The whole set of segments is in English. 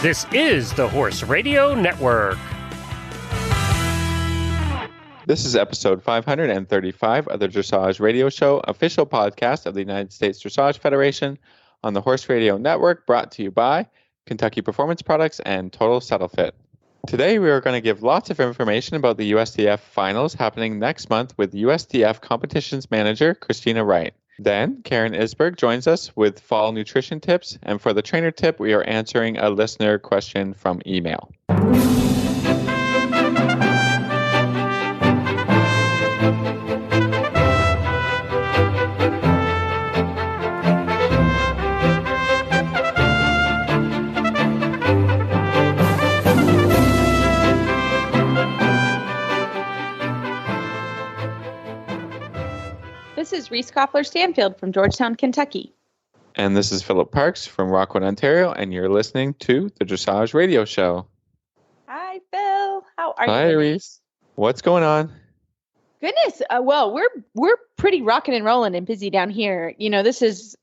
This is the Horse Radio Network. This is episode 535 of the Dressage Radio Show, official podcast of the United States Dressage Federation on the Horse Radio Network, brought to you by Kentucky Performance Products and Total Settle Fit. Today we are going to give lots of information about the USDF finals happening next month with USDF competitions manager Christina Wright. Then Karen Isberg joins us with fall nutrition tips, and for the trainer tip, we are answering a listener question from email. This is Reese Koffler-Stanfield from Georgetown, Kentucky. And this is Philip Parks from Rockwood, Ontario, and you're listening to the Dressage Radio Show. Hi, Phil. How are you? Hi, Reese. What's going on? Goodness. Well, we're pretty rocking and rolling and busy down here. You know, this is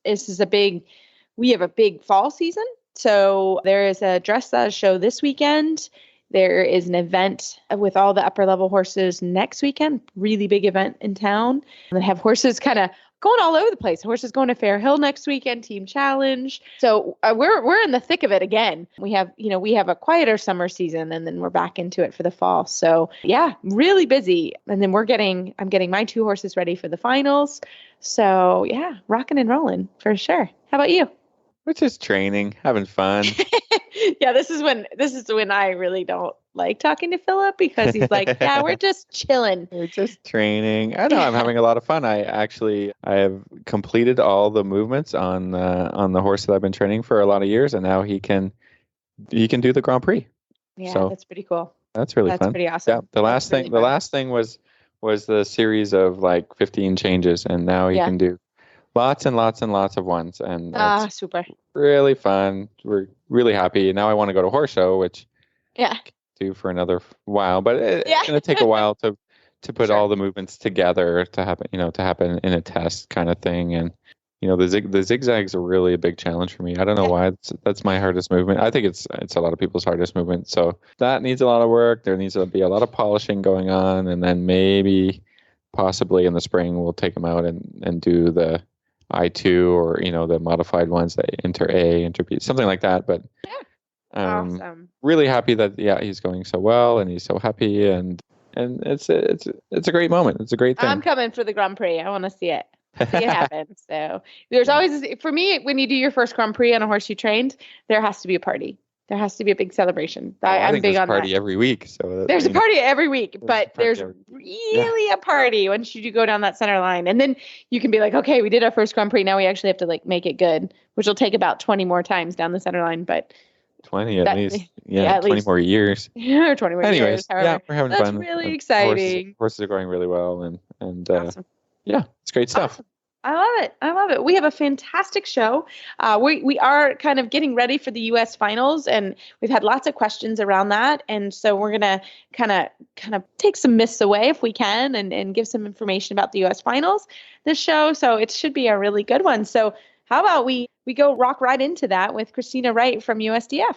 we have a big fall season. So there is a dressage show this weekend. There is an event with all the upper level horses next weekend, really big event in town. And they have horses kind of going all over the place. Horses going to Fair Hill next weekend, Team Challenge. So we're in the thick of it again. We have a quieter summer season, and then we're back into it for the fall. So yeah, really busy. And then I'm getting my two horses ready for the finals. So yeah, rocking and rolling for sure. How about you? We're just training, having fun. Yeah, this is when I really don't like talking to Philip, because he's like, yeah, we're just chilling. We're just training. I know, I'm having a lot of fun. I have completed all the movements on the horse that I've been training for a lot of years, and now he can do the Grand Prix. Yeah, so that's pretty cool. That's really fun. That's pretty awesome. Yeah, the last thing was the series of like 15 changes, and now he can do lots and lots and lots of ones, and it's super really fun. We're really happy. Now I want to go to horse show, which I can do for another while, but it's going to take a while to put all the movements together to happen in a test kind of thing. And the zigzags are really a big challenge for me. I don't know why. That's my hardest movement. I think it's a lot of people's hardest movement. So that needs a lot of work. There needs to be a lot of polishing going on, and then possibly in the spring we'll take them out and do the I2 or the modified ones, that Inter A, Inter B, something like that. But awesome. Really happy that he's going so well, and he's so happy, and it's a great moment. It's a great thing. I'm coming for the Grand Prix. I want to see it happen. So there's always, for me, when you do your first Grand Prix on a horse you trained, there has to be a party. There has to be a big celebration. I'm think big there's on a party that. every week. So there's a party every week, but there's really a party once you go down that center line. And then you can be like, okay, we did our first Grand Prix. Now we actually have to make it good, which will take about 20 more times down the center line. But 20 at least. Yeah, 20 more years. Yeah, 20 more years. Anyways, we're having fun. That's really exciting. Horses are going really well, and awesome. It's great stuff. Awesome. I love it. We have a fantastic show. We are kind of getting ready for the U.S. finals, and we've had lots of questions around that. And so we're going to kind of take some myths away if we can, and give some information about the U.S. finals this show. So it should be a really good one. So how about we go rock right into that with Christina Wright from USDF.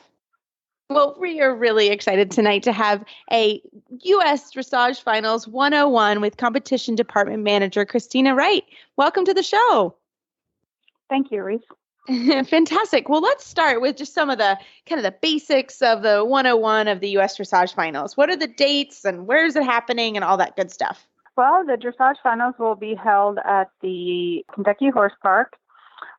Well, we are really excited tonight to have a U.S. Dressage Finals 101 with Competition Department Manager Christina Wright. Welcome to the show. Thank you, Reese. Fantastic. Well, let's start with just some of the kind of the basics of the 101 of the U.S. Dressage Finals. What are the dates and where is it happening and all that good stuff? Well, the Dressage Finals will be held at the Kentucky Horse Park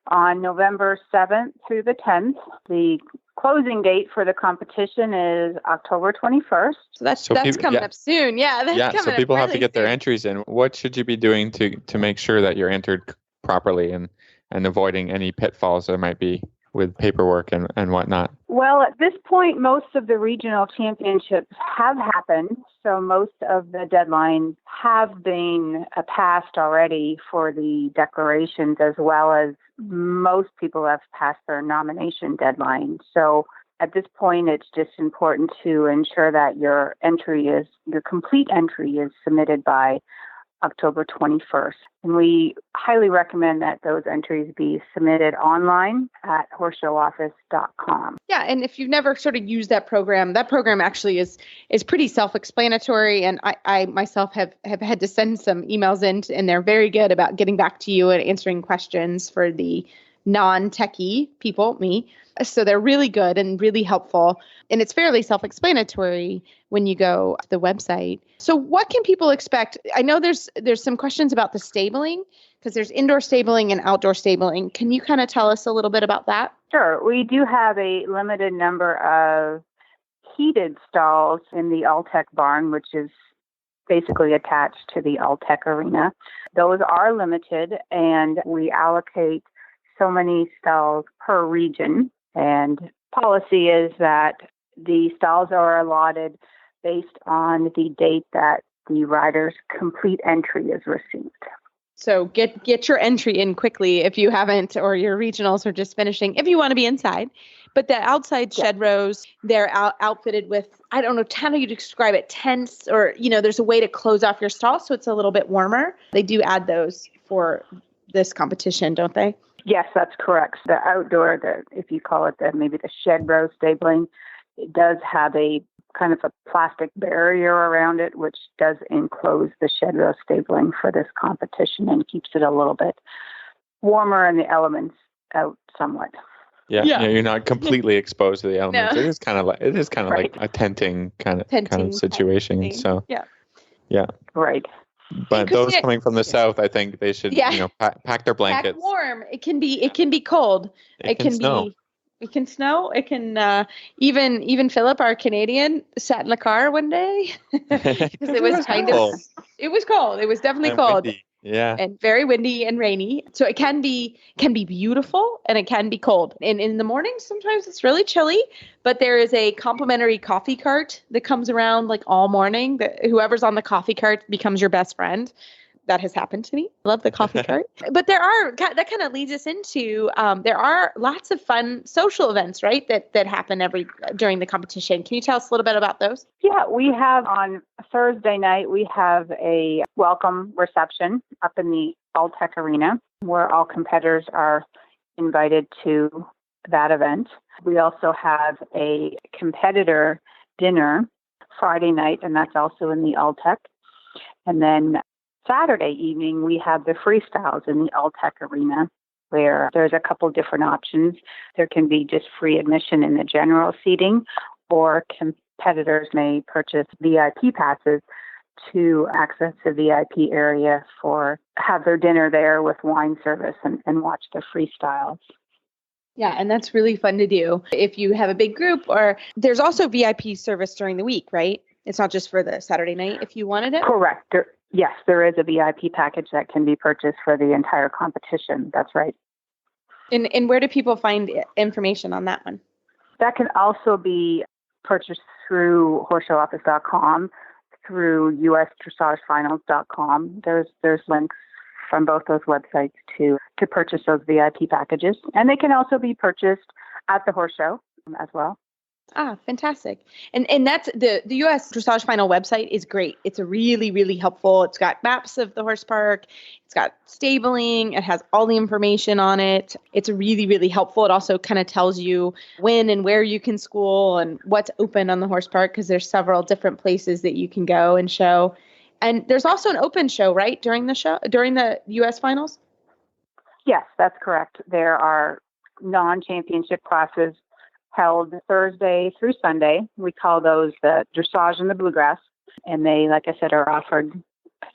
on November 7th through the 10th. The closing date for the competition is October 21st. So that's coming up soon. Yeah, so people have to get their entries in. What should you be doing to make sure that you're entered properly and avoiding any pitfalls there might be with paperwork and whatnot? Well, at this point, most of the regional championships have happened. So most of the deadlines have been passed already for the declarations, as well as most people have passed their nomination deadline. So at this point, it's just important to ensure that your complete entry is submitted by October 21st. And we highly recommend that those entries be submitted online at horseshowoffice.com. Yeah, and if you've never sort of used that program actually is pretty self-explanatory. And I myself have had to send some emails in, and they're very good about getting back to you and answering questions for the non-techie people, me. So they're really good and really helpful. And it's fairly self-explanatory when you go to the website. So what can people expect? I know there's some questions about the stabling, because there's indoor stabling and outdoor stabling. Can you kind of tell us a little bit about that? Sure. We do have a limited number of heated stalls in the Alltech barn, which is basically attached to the Alltech arena. Those are limited, and we allocate so many stalls per region. And policy is that the stalls are allotted based on the date that the rider's complete entry is received. So get your entry in quickly if you haven't, or your regionals are just finishing, if you want to be inside. But the outside shed rows, they're outfitted with, I don't know, how do you describe it, tents, or, there's a way to close off your stall so it's a little bit warmer. They do add those for this competition, don't they? Yes, that's correct. The outdoor, if you call it maybe the shed row stabling, it does have a kind of a plastic barrier around it, which does enclose the shed row stabling for this competition and keeps it a little bit warmer and the elements out somewhat. Yeah, you're not completely exposed to the elements. No. It is kind of like a tenting kind of situation. So yeah, right. But those coming from the south, I think they should, pack their blankets. Pack warm. It can be cold. It can snow. It can snow. It can even Philip, our Canadian, sat in the car one day because it was cold. It was cold. It was definitely cold. Windy. Yeah. And very windy and rainy. So it can be beautiful and it can be cold. And in the morning, sometimes it's really chilly, but there is a complimentary coffee cart that comes around like all morning. Whoever's on the coffee cart becomes your best friend. That has happened to me. I love the coffee cart. But that kind of leads us into, there are lots of fun social events, right? That happen during the competition. Can you tell us a little bit about those? Yeah, we have on Thursday night, we have a welcome reception up in the Alltech Arena where all competitors are invited to that event. We also have a competitor dinner Friday night, and that's also in the Alltech. And then Saturday evening, we have the freestyles in the Alltech Arena, where there's a couple different options. There can be just free admission in the general seating, or competitors may purchase VIP passes to access the VIP area have their dinner there with wine service and watch the freestyles. Yeah, and that's really fun to do if you have a big group, or there's also VIP service during the week, right? It's not just for the Saturday night if you wanted it? Correct. Yes, there is a VIP package that can be purchased for the entire competition. That's right. And where do people find information on that one? That can also be purchased through horseshowoffice.com, through USDressagefinals.com. There's links from both those websites to purchase those VIP packages. And they can also be purchased at the horse show as well. Ah, fantastic. And that's the US Dressage Final website is great. It's a really, really helpful. It's got maps of the horse park. It's got stabling. It has all the information on it. It's really, really helpful. It also kind of tells you when and where you can school and what's open on the horse park, because there's several different places that you can go and show. And there's also an open show, right, during the US finals? Yes, that's correct. There are non-championship classes held Thursday through Sunday. We call those the dressage and the bluegrass. And they, like I said, are offered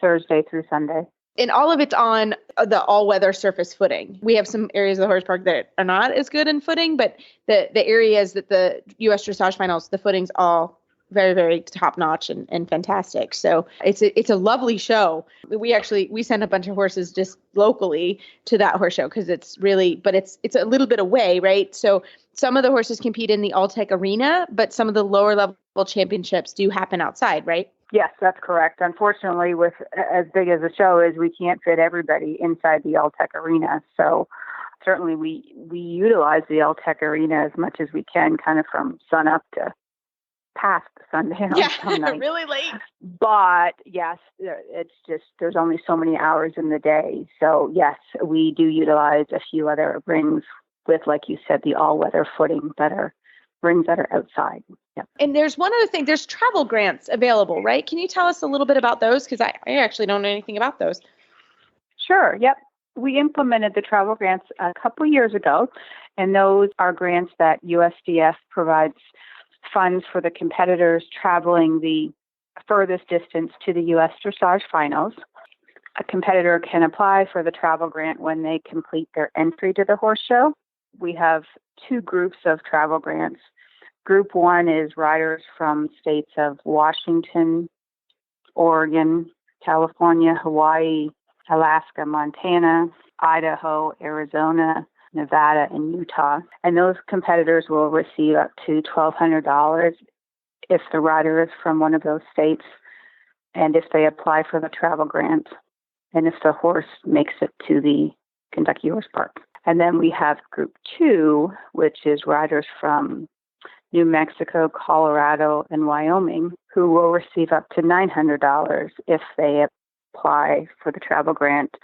Thursday through Sunday. And all of it's on the all-weather surface footing. We have some areas of the horse park that are not as good in footing, but the areas that the U.S. Dressage Finals, the footing's all very, very top-notch and fantastic. So it's a lovely show. We send a bunch of horses just locally to that horse show because it's a little bit away, right? So some of the horses compete in the Alltech Arena, but some of the lower level championships do happen outside, right? Yes, that's correct. Unfortunately, with as big as the show is, we can't fit everybody inside the Alltech Arena. So certainly we utilize the Alltech Arena as much as we can, kind of from sun up to past Sunday on some nights. Really late. But yes, it's just there's only so many hours in the day. So yes, we do utilize a few other rings with, like you said, the all-weather footing that are rings that are outside. Yep. And there's one other thing. There's travel grants available, right? Can you tell us a little bit about those? Because I actually don't know anything about those. Sure. Yep. We implemented the travel grants a couple years ago, and those are grants that USDF provides funds for the competitors traveling the furthest distance to the U.S. Dressage Finals. A competitor can apply for the travel grant when they complete their entry to the horse show. We have two groups of travel grants. Group one is riders from states of Washington, Oregon, California, Hawaii, Alaska, Montana, Idaho, Arizona, Nevada, and Utah. And those competitors will receive up to $1,200 if the rider is from one of those states and if they apply for the travel grant and if the horse makes it to the Kentucky Horse Park. And then we have Group 2, which is riders from New Mexico, Colorado, and Wyoming, who will receive up to $900 if they apply for the travel grant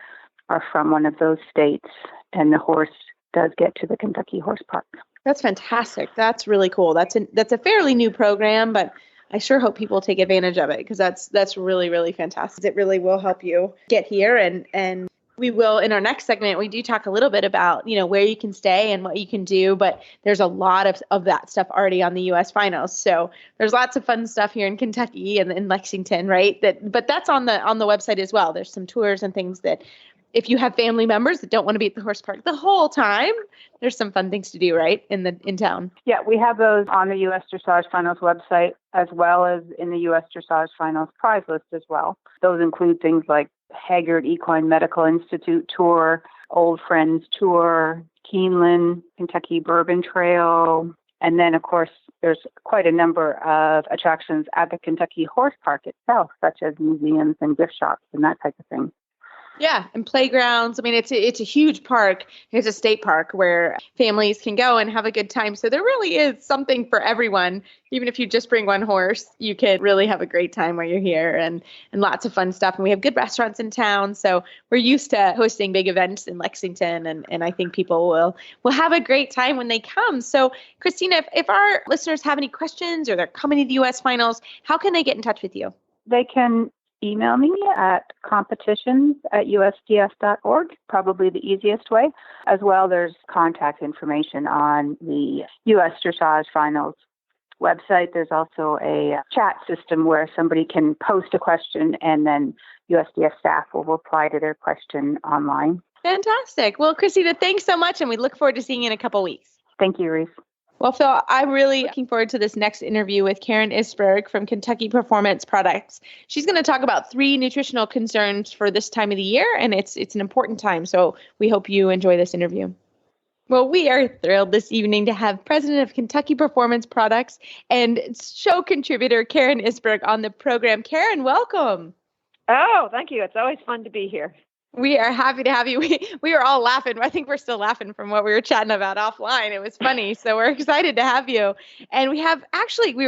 are from one of those states and the horse does get to the Kentucky Horse Park. That's fantastic. That's really cool. That's a fairly new program, but I sure hope people take advantage of it because that's really, really fantastic. It really will help you get here. And we will, in our next segment, we do talk a little bit about, where you can stay and what you can do, but there's a lot of that stuff already on the U.S. finals. So there's lots of fun stuff here in Kentucky and in Lexington, right? But that's on the website as well. There's some tours and things that if you have family members that don't want to be at the horse park the whole time, there's some fun things to do, right, in town. Yeah, we have those on the U.S. Dressage Finals website as well as in the U.S. Dressage Finals prize list as well. Those include things like Haggard Equine Medical Institute Tour, Old Friends Tour, Keeneland, Kentucky Bourbon Trail, and then, of course, there's quite a number of attractions at the Kentucky Horse Park itself, such as museums and gift shops and that type of thing. Yeah, and playgrounds. I mean, it's a huge park. It's a state park where families can go and have a good time. So there really is something for everyone. Even if you just bring one horse, you can really have a great time while you're here and lots of fun stuff. And we have good restaurants in town. So we're used to hosting big events in Lexington. And I think people will have a great time when they come. So, Christina, if our listeners have any questions or they're coming to the U.S. finals, how can they get in touch with you? They can email me at competitions@usdf.org, probably the easiest way. As well, there's contact information on the U.S. Dressage Finals website. There's also a chat system where somebody can post a question and then USDF staff will reply to their question online. Fantastic. Well, Christina, thanks so much, and we look forward to seeing you in a couple weeks. Thank you, Reese. Well, Phil, I'm really looking forward to this next interview with Karen Isberg from Kentucky Performance Products. She's going to talk about 3 nutritional concerns for this time of the year, and it's an important time. So we hope you enjoy this interview. Well, we are thrilled this evening to have President of Kentucky Performance Products and show contributor Karen Isberg on the program. Karen, welcome. Oh, thank you. It's always fun to be here. We are happy to have you. We were all laughing. I think we're still laughing from what we were chatting about offline. It was funny. So we're excited to have you. And we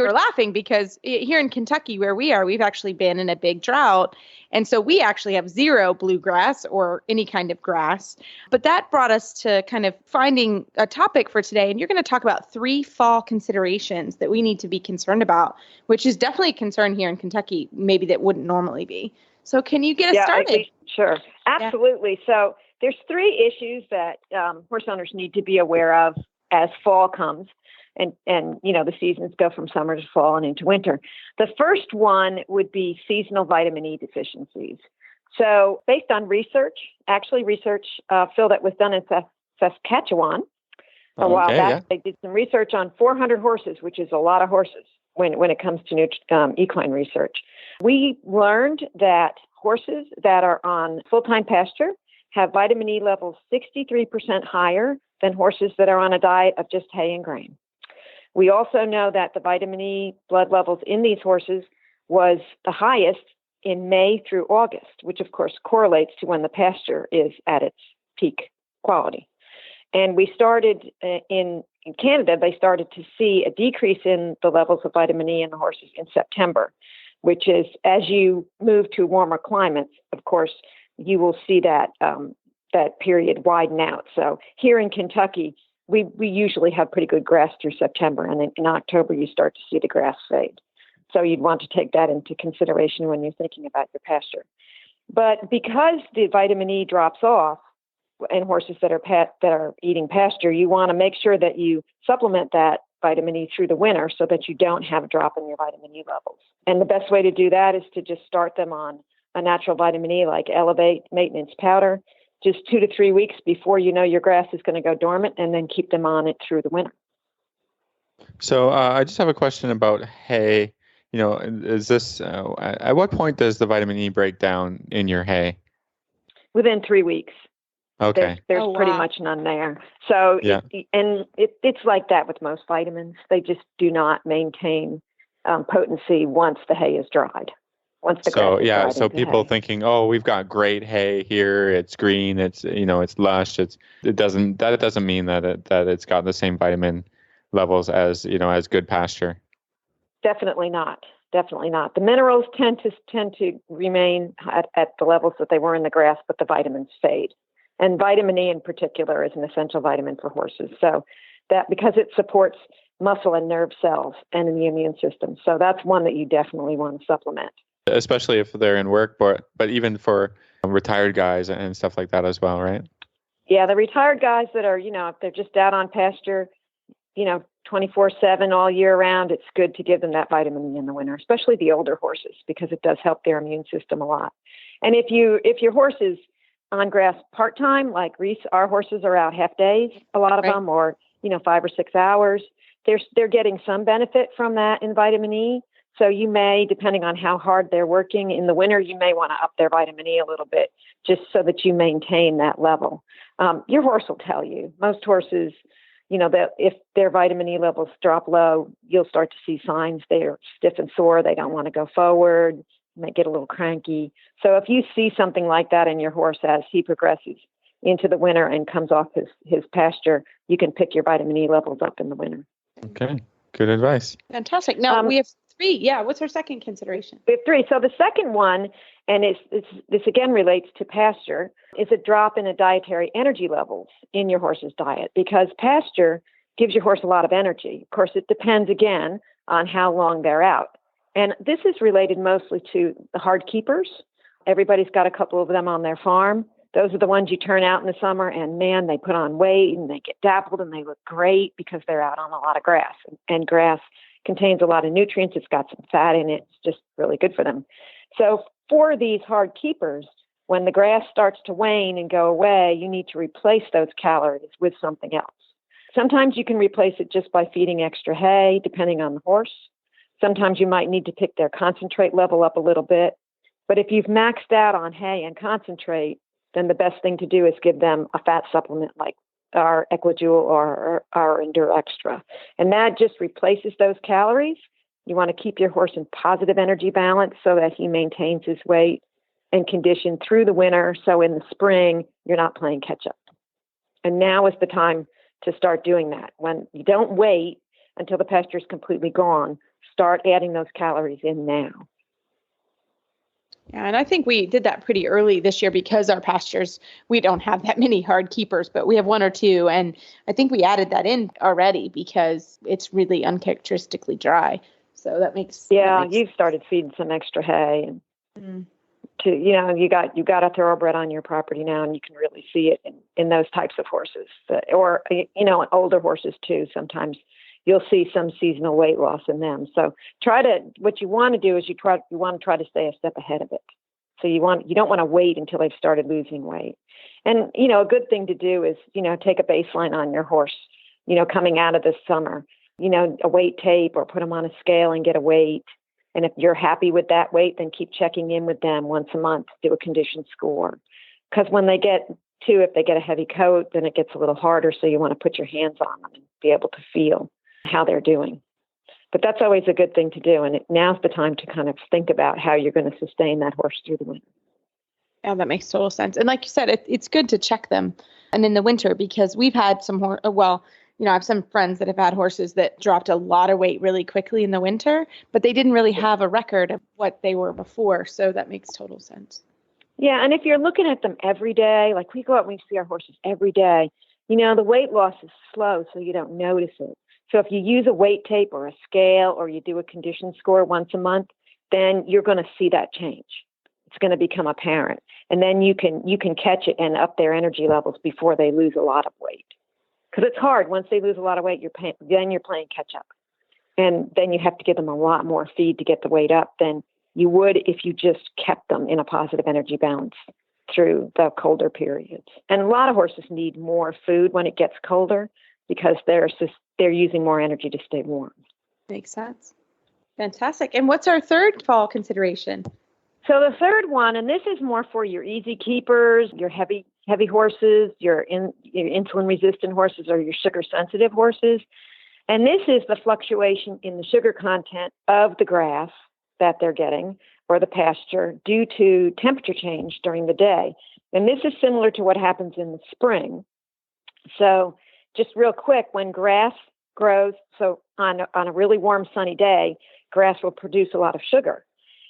were laughing because here in Kentucky where we are, we've actually been in a big drought. And so we actually have 0 bluegrass or any kind of grass. But that brought us to kind of finding a topic for today. And you're going to talk about 3 fall considerations that we need to be concerned about, which is definitely a concern here in Kentucky, maybe that wouldn't normally be. So can you get us started? Sure. Absolutely. Yeah. So there's 3 issues that horse owners need to be aware of as fall comes and the seasons go from summer to fall and into winter. The first one would be seasonal vitamin E deficiencies. So based on research, Phil, that was done in Saskatchewan a while back. Yeah. They did some research on 400 horses, which is a lot of horses when it comes to equine research. We learned that horses that are on full-time pasture have vitamin E levels 63% higher than horses that are on a diet of just hay and grain. We also know that the vitamin E blood levels in these horses was the highest in May through August, which of course correlates to when the pasture is at its peak quality. And we started in in Canada, they started to see a decrease in the levels of vitamin E in the horses in September, which is, as you move to warmer climates, of course, you will see that that period widen out. So here in Kentucky, we usually have pretty good grass through September, and then in October you start to see the grass fade. So you'd want to take that into consideration when you're thinking about your pasture. But because the vitamin E drops off in horses that are eating pasture, you want to make sure that you supplement that vitamin E through the winter so that you don't have a drop in your vitamin E levels. And the best way to do that is to just start them on a natural vitamin E like Elevate Maintenance Powder, just 2 to 3 weeks before you know your grass is going to go dormant, and then keep them on it through the winter. So I just have a question about hay. Is this at what point does the vitamin E break down in your hay? Within 3 weeks. Okay. There's pretty much none there. So, it's like that with most vitamins. They just do not maintain potency once the hay is dried. Once the grass is dried. So people thinking, oh, we've got great hay here. It's green. It's it's lush. It doesn't mean that it's got the same vitamin levels as as good pasture. Definitely not. Definitely not. The minerals tend to remain at the levels that they were in the grass, but the vitamins fade. And vitamin E in particular is an essential vitamin for horses. So that because it supports muscle and nerve cells and in the immune system. So that's one that you definitely want to supplement. Especially if they're in work, but even for retired guys and stuff like that as well, right? Yeah, the retired guys that are, if they're just out on pasture, 24/7 all year round, it's good to give them that vitamin E in the winter, especially the older horses, because it does help their immune system a lot. And if your horse is on grass part-time, like Reese, our horses are out half days, a lot of them, or 5 or 6 hours, they're getting some benefit from that in vitamin E. So you may, depending on how hard they're working in the winter, you may want to up their vitamin E a little bit just so that you maintain that level. Your horse will tell you. Most horses, that if their vitamin E levels drop low, you'll start to see signs they're stiff and sore. They don't want to go forward. They get a little cranky. So if you see something like that in your horse as he progresses into the winter and comes off his pasture, you can pick your vitamin E levels up in the winter. Okay. Good advice. Fantastic. Now we have 3. Yeah. What's our second consideration? We have 3. So the second one, and this again relates to pasture, is a drop in the dietary energy levels in your horse's diet, because pasture gives your horse a lot of energy. Of course, it depends again on how long they're out. And this is related mostly to the hard keepers. Everybody's got a couple of them on their farm. Those are the ones you turn out in the summer, and man, they put on weight and they get dappled and they look great because they're out on a lot of grass. And grass contains a lot of nutrients. It's got some fat in it. It's just really good for them. So for these hard keepers, when the grass starts to wane and go away, you need to replace those calories with something else. Sometimes you can replace it just by feeding extra hay, depending on the horse. Sometimes you might need to pick their concentrate level up a little bit. But if you've maxed out on hay and concentrate, then the best thing to do is give them a fat supplement like our EquiJewel or our Endure Extra. And that just replaces those calories. You want to keep your horse in positive energy balance so that he maintains his weight and condition through the winter. So in the spring, you're not playing catch up. And now is the time to start doing that. When you don't wait until the pasture is completely gone, start adding those calories in now. Yeah, and I think we did that pretty early this year because our pastures, we don't have that many hard keepers, but we have 1 or 2. And I think we added that in already because it's really uncharacteristically dry. So that makes you've started feeding some extra hay, and you got a thoroughbred on your property now, and you can really see it in those types of horses, or older horses too. Sometimes you'll see some seasonal weight loss in them. So what you want to do is you want to try to stay a step ahead of it. So you don't want to wait until they've started losing weight. And, a good thing to do is, take a baseline on your horse, coming out of the summer, a weight tape, or put them on a scale and get a weight. And if you're happy with that weight, then keep checking in with them once a month, do a condition score. Because when they get if they get a heavy coat, then it gets a little harder. So you want to put your hands on them and be able to feel how they're doing. But that's always a good thing to do. And now's the time to kind of think about how you're going to sustain that horse through the winter. Yeah, that makes total sense. And like you said, it's good to check them and in the winter, because we've had some I have some friends that have had horses that dropped a lot of weight really quickly in the winter, but they didn't really have a record of what they were before. So that makes total sense. Yeah. And if you're looking at them every day, like we go out and we see our horses every day, the weight loss is slow, so you don't notice it. So if you use a weight tape or a scale or you do a condition score once a month, then you're going to see that change. It's going to become apparent. And then you can catch it and up their energy levels before they lose a lot of weight. Because it's hard. Once they lose a lot of weight, you're playing catch up. And then you have to give them a lot more feed to get the weight up than you would if you just kept them in a positive energy balance through the colder periods. And a lot of horses need more food when it gets colder because they're using more energy to stay warm. Makes sense. Fantastic. And what's our third fall consideration? So the third one, and this is more for your easy keepers, your heavy horses, your insulin resistant horses, or your sugar sensitive horses. And this is the fluctuation in the sugar content of the grass that they're getting or the pasture due to temperature change during the day. And this is similar to what happens in the spring. So just real quick, when grass grows, so on a really warm, sunny day, grass will produce a lot of sugar.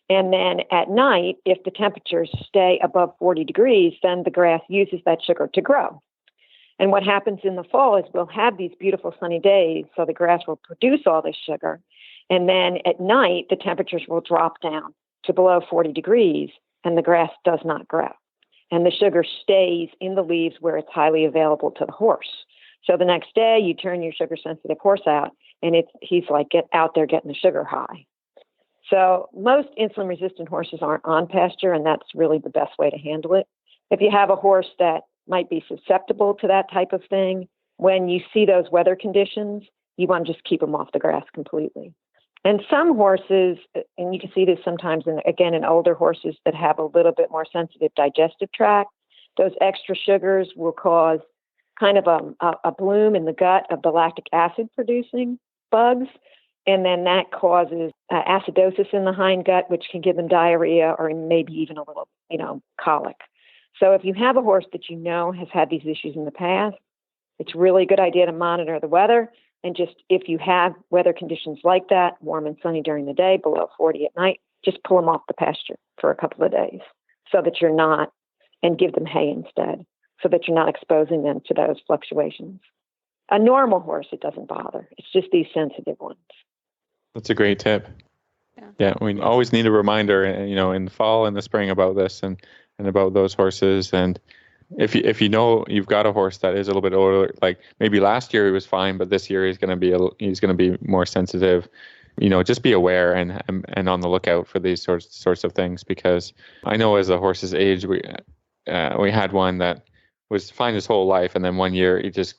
And then at night, if the temperatures stay above 40 degrees, then the grass uses that sugar to grow. And what happens in the fall is we'll have these beautiful sunny days, so the grass will produce all this sugar. And then at night, the temperatures will drop down to below 40 degrees, and the grass does not grow. And the sugar stays in the leaves where it's highly available to the horse. So the next day, you turn your sugar-sensitive horse out, and he's like out there getting the sugar high. So most insulin-resistant horses aren't on pasture, and that's really the best way to handle it. If you have a horse that might be susceptible to that type of thing, when you see those weather conditions, you want to just keep them off the grass completely. And some horses, and you can see this sometimes in older horses that have a little bit more sensitive digestive tract, those extra sugars will cause kind of a bloom in the gut of the lactic acid producing bugs. And then that causes acidosis in the hind gut, which can give them diarrhea or maybe even a little, colic. So if you have a horse that has had these issues in the past, it's really a good idea to monitor the weather. And just if you have weather conditions like that, warm and sunny during the day, below 40 at night, just pull them off the pasture for a couple of days so that you're not, and give them hay instead, so that you're not exposing them to those fluctuations. A normal horse, it doesn't bother. It's just these sensitive ones. That's a great tip. Yeah, we always need a reminder, in the fall and the spring about this and about those horses. And if you know you've got a horse that is a little bit older, like maybe last year he was fine, but this year he's going to be more sensitive. Just be aware and on the lookout for these sorts of things, because I know as the horse's age, we had one that was fine his whole life, and then one year he just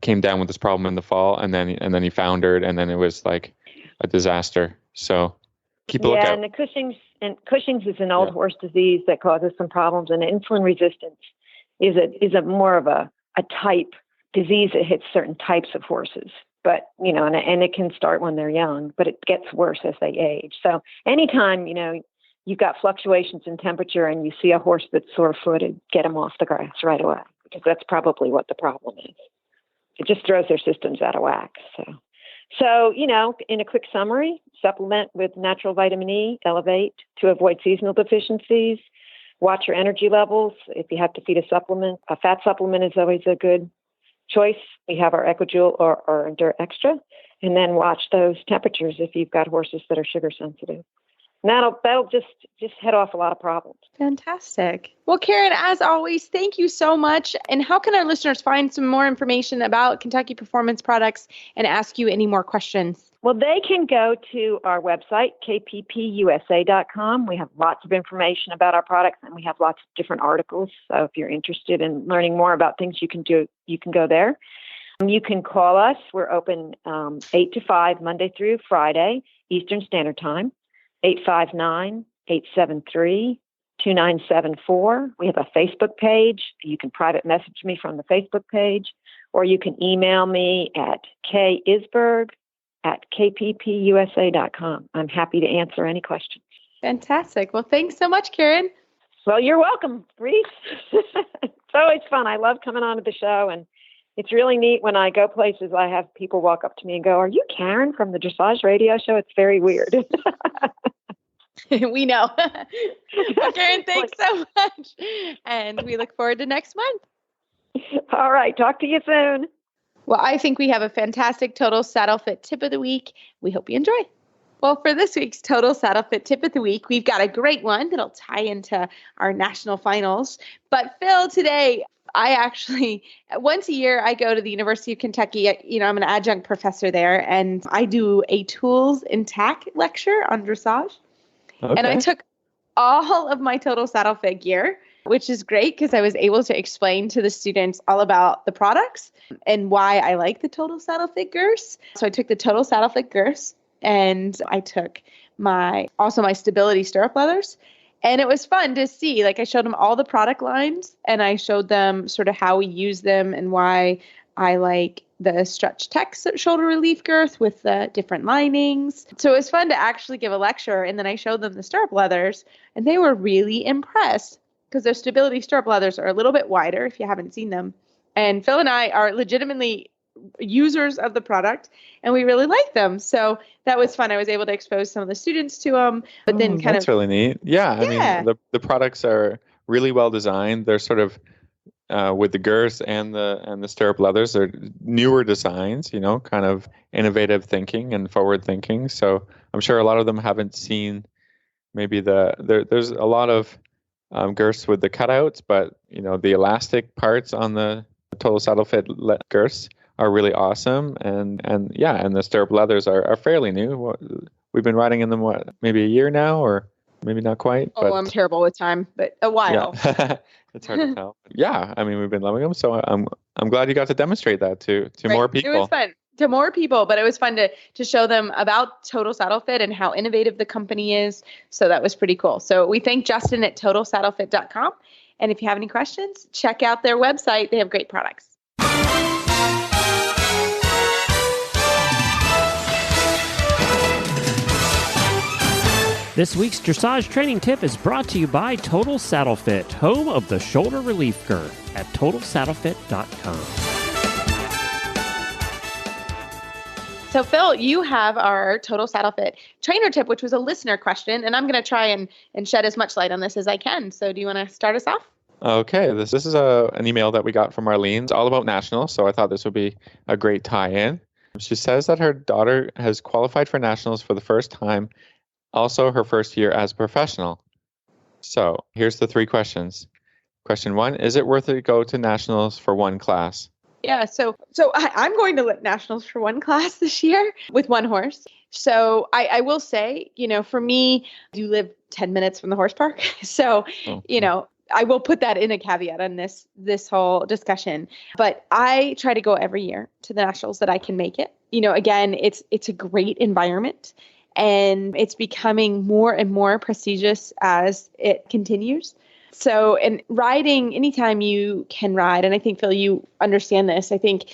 came down with this problem in the fall, and then he foundered, and then it was like a disaster. So keep a lookout. Yeah, and Cushing's is an old horse disease that causes some problems, and insulin resistance is a more of a type disease that hits certain types of horses. But and it can start when they're young, but it gets worse as they age. So anytime you've got fluctuations in temperature and you see a horse that's sore-footed, get them off the grass right away, because that's probably what the problem is. It just throws their systems out of whack. So, in a quick summary, supplement with natural vitamin E, Elevate, to avoid seasonal deficiencies. Watch your energy levels. If you have to feed a fat supplement is always a good choice. We have our EquiJewel or Endure Extra. And then watch those temperatures if you've got horses that are sugar sensitive. And that'll just head off a lot of problems. Fantastic. Well, Karen, as always, thank you so much. And how can our listeners find some more information about Kentucky Performance Products and ask you any more questions? Well, they can go to our website, kppusa.com. We have lots of information about our products, and we have lots of different articles. So if you're interested in learning more about things you can go there. You can call us. We're open 8 to 5, Monday through Friday, Eastern Standard Time. 859-873-2974. We have a Facebook page. You can private message me from the Facebook page, or you can email me at kisberg@kppusa.com. I'm happy to answer any questions. Fantastic. Well, thanks so much, Karen. Well, you're welcome, Reese. It's always fun. I love coming on to the show and it's really neat when I go places. I have people walk up to me and go, "Are you Karen from the Dressage Radio Show?" It's very weird. We know. Well, Karen, thanks so much. And we look forward to next month. All right. Talk to you soon. Well, I think we have a fantastic Total Saddle Fit tip of the week. We hope you enjoy. Well, for this week's Total Saddle Fit tip of the week, we've got a great one that'll tie into our national finals. But Phil, today, I actually, once a year, I go to the University of Kentucky. I'm an adjunct professor there, and I do a tools and tack lecture on dressage. Okay. And I took all of my Total Saddle Fit gear, which is great because I was able to explain to the students all about the products and why I like the Total Saddle Fit girths. So I took the Total Saddle Fit girths, and I took my stability stirrup leathers. And it was fun to see, I showed them all the product lines, and I showed them sort of how we use them and why I like the Stretch Tech shoulder relief girth with the different linings. So it was fun to actually give a lecture, and then I showed them the stirrup leathers, and they were really impressed because their stability stirrup leathers are a little bit wider if you haven't seen them. And Phil and I are legitimately users of the product, and we really like them. So that was fun. I was able to expose some of the students to them, but then that's really neat. Yeah. I mean, the products are really well designed. They're sort of with the girths and the stirrup leathers, they're newer designs, kind of innovative thinking and forward thinking. So I'm sure a lot of them haven't seen maybe there's a lot of girths with the cutouts, but the elastic parts on the Total Saddle Fit girths are really awesome, and the stirrup leathers are fairly new. We've been riding in them maybe a year now, or maybe not quite. But I'm terrible with time, but a while. Yeah. It's hard to tell. Yeah, I mean, we've been loving them, so I'm glad you got to demonstrate that to more people. It was fun to more people, but it was fun to show them about Total Saddle Fit and how innovative the company is. So that was pretty cool. So we thank Justin at TotalSaddleFit.com, and if you have any questions, check out their website. They have great products. This week's dressage training tip is brought to you by Total Saddle Fit, home of the shoulder relief girth at TotalSaddleFit.com. So, Phil, you have our Total Saddle Fit trainer tip, which was a listener question, and I'm going to try and shed as much light on this as I can. So do you want to start us off? Okay, this is an email that we got from Arlene. It's all about nationals, so I thought this would be a great tie-in. She says that her daughter has qualified for nationals for the first time, also her first year as a professional. So here's the 3 questions. Question 1, is it worth it to go to nationals for one class? Yeah, so I'm going to nationals for one class this year with one horse. So I will say, for me, you live 10 minutes from the horse park. So, I will put that in a caveat on this whole discussion. But I try to go every year to the nationals that I can make it. Again, it's a great environment. And it's becoming more and more prestigious as it continues. So, and riding, anytime you can ride, and I think, Phil, you understand this. I think,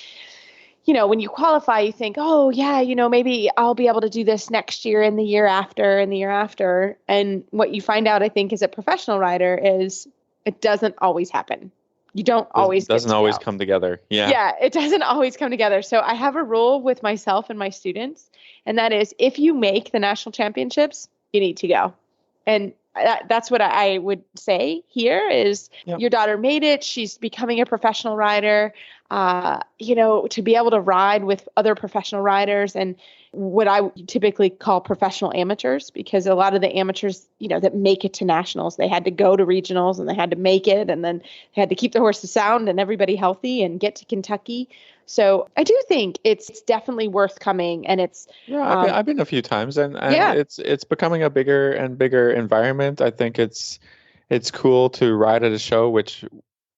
when you qualify, you think, oh, yeah, maybe I'll be able to do this next year and the year after and the year after. And what you find out, I think, as a professional rider is it doesn't always happen. You don't always. It doesn't always come together. Yeah. Yeah, it doesn't always come together. So I have a rule with myself and my students, and that is if you make the national championships, you need to go. And that's what I would say here is Your daughter made it. She's becoming a professional rider, to be able to ride with other professional riders and what I typically call professional amateurs, because a lot of the amateurs, that make it to nationals, they had to go to regionals and they had to make it, and then they had to keep the horses sound and everybody healthy and get to Kentucky. So I do think it's definitely worth coming, and it's I've been a few times, and it's becoming a bigger and bigger environment. I think it's cool to ride at a show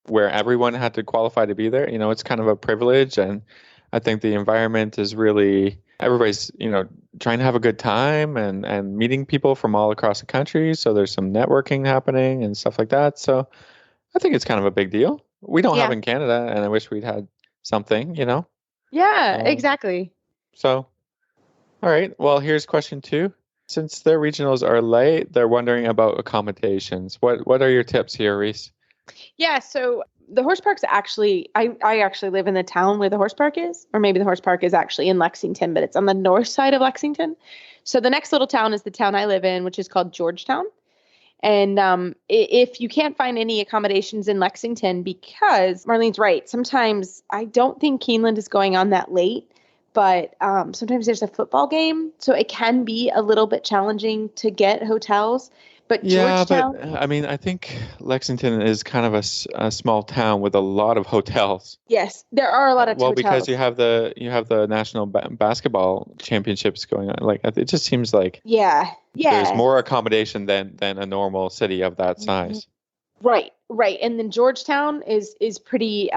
where everyone had to qualify to be there. It's kind of a privilege, and I think the environment is really everybody's trying to have a good time and meeting people from all across the country. So there's some networking happening and stuff like that. So I think it's kind of a big deal. We don't have in Canada, and I wish we'd had something, Yeah, exactly. So, all right. Well, here's question 2. Since their regionals are late, they're wondering about accommodations. What are your tips here, Reese? Yeah, so the horse park's actually, I actually live in the town where the horse park is, or maybe the horse park is actually in Lexington, but it's on the north side of Lexington. So the next little town is the town I live in, which is called Georgetown. And if you can't find any accommodations in Lexington, because Marlene's right, sometimes I don't think Keeneland is going on that late, but sometimes there's a football game. So it can be a little bit challenging to get hotels. But Georgetown, but I mean, I think Lexington is kind of a small town with a lot of hotels. Yes, there are a lot of hotels. Because you have the national basketball championships going on. Like, it just seems like there's more accommodation than a normal city of that size. Right. And then Georgetown is pretty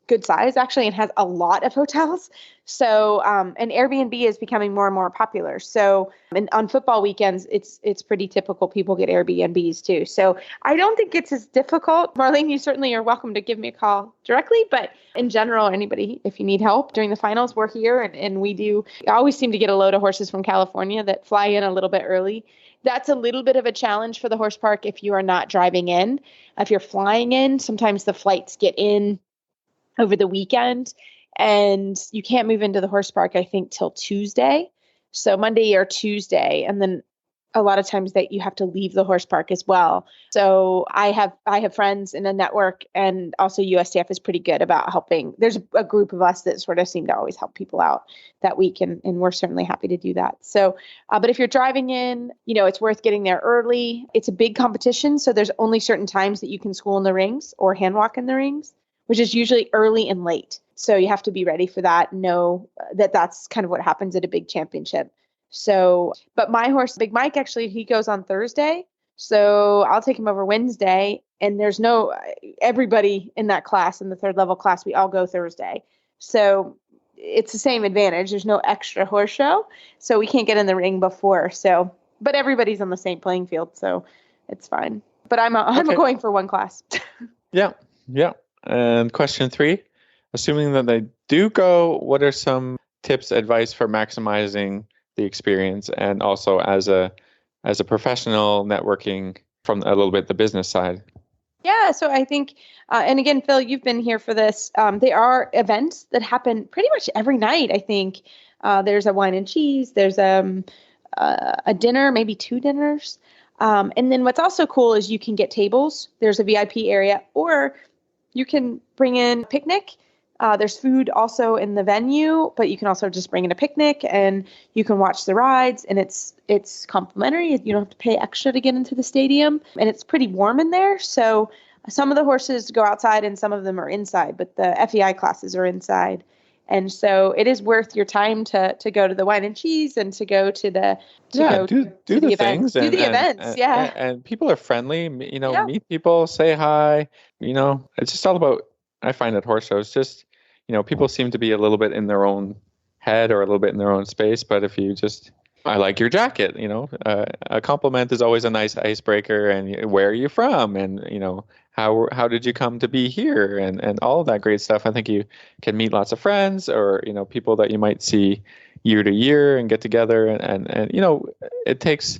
good size actually, and has a lot of hotels. So, and Airbnb is becoming more and more popular. So, and on football weekends, it's pretty typical. People get Airbnbs too. So I don't think it's as difficult. Marlene, you certainly are welcome to give me a call directly, but in general, anybody, if you need help during the finals, we're here and we do. I always seem to get a load of horses from California that fly in a little bit early. That's a little bit of a challenge for the horse park if you are not driving in. If you're flying in, sometimes the flights get in over the weekend, and you can't move into the horse park, I think, till Tuesday. So Monday or Tuesday. And then a lot of times that you have to leave the horse park as well. So I have friends in a network, and also USDF is pretty good about helping. There's a group of us that sort of seem to always help people out that week. And we're certainly happy to do that. So, but if you're driving in, it's worth getting there early. It's a big competition. So there's only certain times that you can school in the rings or hand walk in the rings, which is usually early and late. So you have to be ready for that. Know that that's kind of what happens at a big championship. So, but my horse, Big Mike, actually, he goes on Thursday. So I'll take him over Wednesday. And there's everybody in that class, in the third level class, we all go Thursday. So it's the same advantage. There's no extra horse show. So we can't get in the ring before. So, but everybody's on the same playing field. So it's fine. But I'm going for one class. Yeah. And question 3, assuming that they do go, what are some tips, advice for maximizing the experience, and also as a professional networking from a little bit the business side? Yeah, so I think, and again, Phil, you've been here for this. There are events that happen pretty much every night. I think there's a wine and cheese. There's a dinner, maybe 2 dinners. And then what's also cool is you can get tables. There's a VIP area, or you can bring in a picnic. There's food also in the venue, but you can also just bring in a picnic and you can watch the rides, and it's complimentary. You don't have to pay extra to get into the stadium, and it's pretty warm in there. So some of the horses go outside and some of them are inside, but the FEI classes are inside. And so it is worth your time to go to the wine and cheese and to go to the do the things, do the events. And people are friendly. Meet people, say hi. It's just all about. I find at horse shows, just people seem to be a little bit in their own head or a little bit in their own space. But if you just, I like your jacket. A compliment is always a nice icebreaker. And where are you from? And how did you come to be here? And all of that great stuff. I think you can meet lots of friends, or people that you might see year to year and get together. And it takes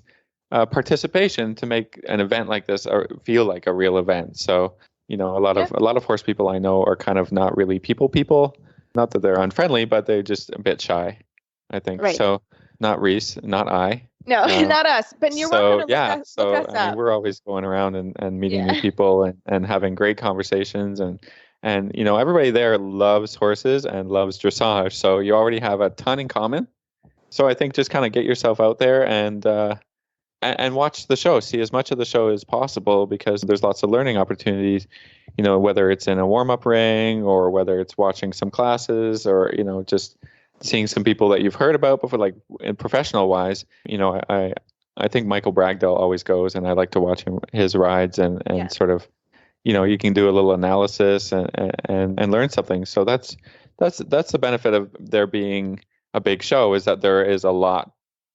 participation to make an event like this feel like a real event. So a lot of horse people I know are kind of not really people. Not that they're unfriendly, but they're just a bit shy, I think. Right. So not Reese, not I. No, not us. But you're welcome to look us up. I mean, we're always going around and meeting new people and having great conversations. And everybody there loves horses and loves dressage. So you already have a ton in common. So I think just kind of get yourself out there and watch the show. See as much of the show as possible, because there's lots of learning opportunities, whether it's in a warm-up ring or whether it's watching some classes or, just seeing some people that you've heard about before, like in professional wise. I think Michael Bragdell always goes, and I like to watch his rides and sort of, you can do a little analysis and learn something. So that's the benefit of there being a big show, is that there is a lot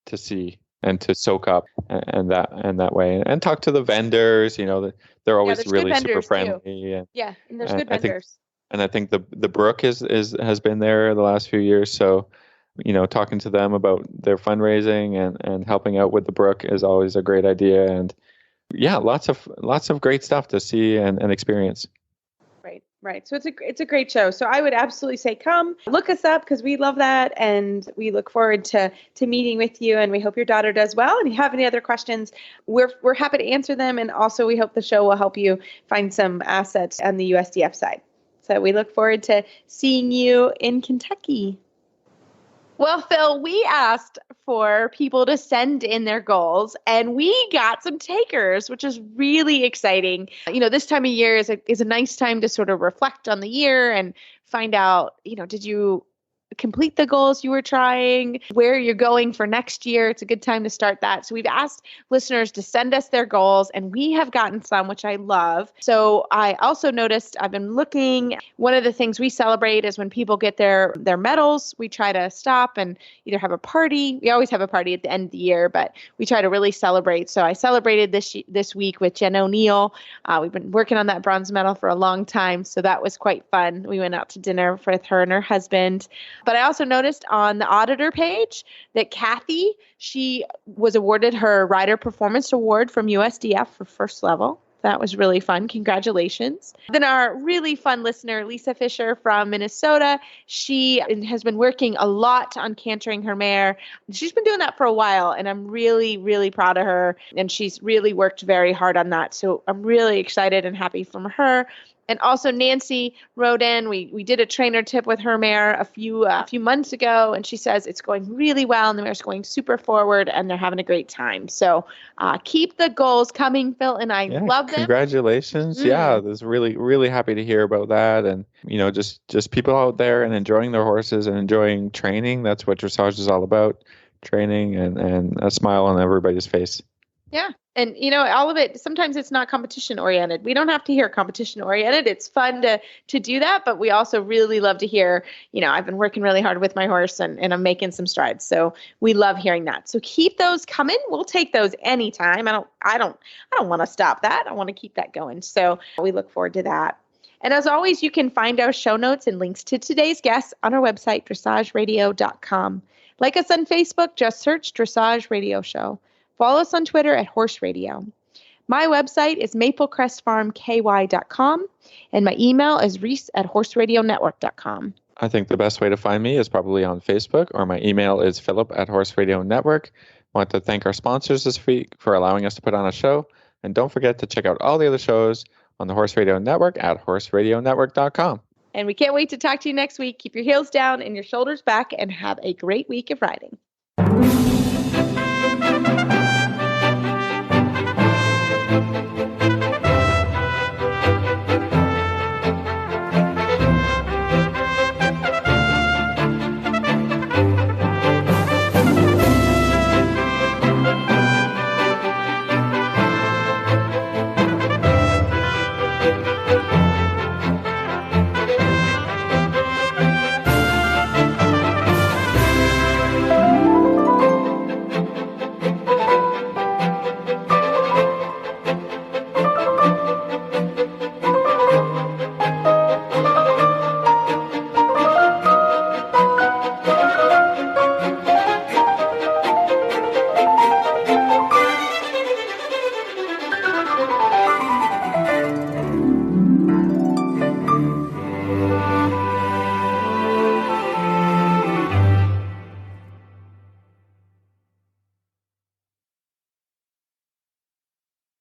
to see and to soak up and that way, and talk to the vendors. They're always really super friendly. And there's good vendors. I think the Brook has been there the last few years. So, talking to them about their fundraising and helping out with the Brook is always a great idea. And lots of great stuff to see and experience. Right. Right. So it's a great show. So I would absolutely say come look us up because we love that. And we look forward to meeting with you. And we hope your daughter does well. And if you have any other questions, we're happy to answer them. And also we hope the show will help you find some assets on the USDF side. So we look forward to seeing you in Kentucky. Well, Phil, we asked for people to send in their goals and we got some takers, which is really exciting. This time of year is a nice time to sort of reflect on the year and find out, did you complete the goals you were trying, where you're going for next year. It's a good time to start that. So we've asked listeners to send us their goals and we have gotten some, which I love. So I also noticed I've been looking, one of the things we celebrate is when people get their medals, we try to stop and either have a party. We always have a party at the end of the year, but we try to really celebrate. So I celebrated this week with Jen O'Neill. We've been working on that bronze medal for a long time. So that was quite fun. We went out to dinner with her and her husband. But I also noticed on the auditor page that Kathy, she was awarded her Rider Performance Award from USDF for first level. That was really fun. Congratulations. Then our really fun listener, Lisa Fisher from Minnesota, she has been working a lot on cantering her mare. She's been doing that for a while, and I'm really, really proud of her. And she's really worked very hard on that. So I'm really excited and happy from her. And also Nancy wrote in, we did a trainer tip with her mare a few months ago, and she says it's going really well and the mare's going super forward and they're having a great time. So keep the goals coming, Phil, and I love them. Congratulations. Yeah, I was really, really happy to hear about that. And, just people out there and enjoying their horses and enjoying training. That's what dressage is all about, training and a smile on everybody's face. Yeah. And, all of it, sometimes it's not competition oriented. We don't have to hear competition oriented. It's fun to do that. But we also really love to hear, I've been working really hard with my horse and I'm making some strides. So we love hearing that. So keep those coming. We'll take those anytime. I don't want to stop that. I want to keep that going. So we look forward to that. And as always, you can find our show notes and links to today's guests on our website, dressageradio.com. Like us on Facebook, just search Dressage Radio Show. Follow us on Twitter at Horse Radio. My website is maplecrestfarmky.com, and my email is reese@horseradionetwork.com. I think the best way to find me is probably on Facebook, or my email is philip@horseradionetwork. I want to thank our sponsors this week for allowing us to put on a show, and don't forget to check out all the other shows on the Horse Radio Network at horseradionetwork.com. And we can't wait to talk to you next week. Keep your heels down and your shoulders back, and have a great week of riding.